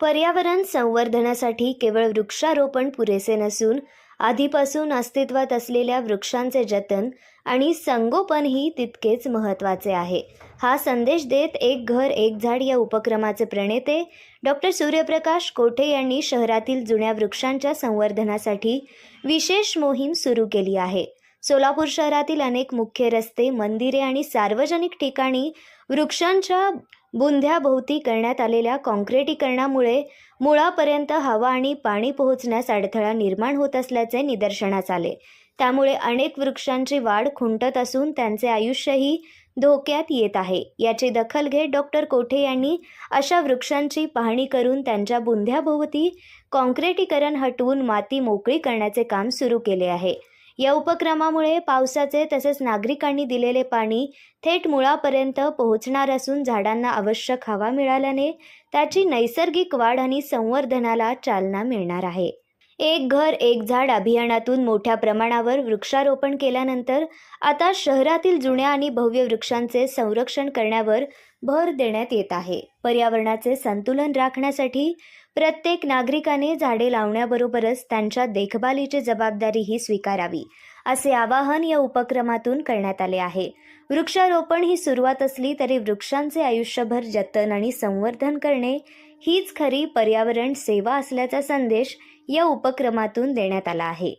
पर्यावरण संवर्धनासाठी केवळ वृक्षारोपण पुरेसे नसून आधीपासून अस्तित्वात असलेल्या वृक्षांचे जतन आणि संगोपनही तितकेच महत्त्वाचे आहे. हा संदेश देत एक घर एक झाड या उपक्रमाचे प्रणेते डॉक्टर सूर्यप्रकाश कोठे यांनी शहरातील जुन्या वृक्षांच्या संवर्धनासाठी विशेष मोहीम सुरू केली आहे. सोलापूर शहरातील अनेक मुख्य रस्ते, मंदिरे आणि सार्वजनिक ठिकाणी वृक्षांच्या बुंध्याभोवती करण्यात आलेल्या काँक्रिटीकरणामुळे मुळापर्यंत हवा आणि पाणी पोहोचण्यास अडथळा निर्माण होत असल्याचे निदर्शनास आले. त्यामुळे अनेक वृक्षांची वाढ खुंटत असून त्यांचे आयुष्यही धोक्यात येत आहे. याची दखल घेत डॉक्टर कोठे यांनी अशा वृक्षांची पाहणी करून त्यांच्या बुंध्याभोवती काँक्रिटीकरण हटवून माती मोकळी करण्याचे काम सुरू केले आहे. या उपक्रमामुळे पावसाचे तसेच नागरिकांनी दिलेले पाणी थेट मुळापर्यंत पोहोचणार असून झाडांना आवश्यक हवा मिळाल्याने त्याची नैसर्गिक वाढ आणि संवर्धनाला चालना मिळणार आहे. एक घर एक झाड अभियानातून मोठ्या प्रमाणावर वृक्षारोपण केल्यानंतर आता शहरातील जुन्या आणि भव्य वृक्षांचे संरक्षण करण्यावर भर देण्यात येत आहे. पर्यावरणाचे संतुलन राखण्यासाठी प्रत्येक नागरिकाने झाडे लावण्याबरोबरच त्यांच्या देखभालीची जबाबदारीही स्वीकारावी, असे आवाहन या उपक्रमातून करण्यात आले आहे. वृक्षारोपण ही सुरुवात असली तरी वृक्षांचे आयुष्यभर जतन आणि संवर्धन करणे हीच खरी पर्यावरण सेवा असल्याचा संदेश या उपक्रमातून देण्यात आला आहे.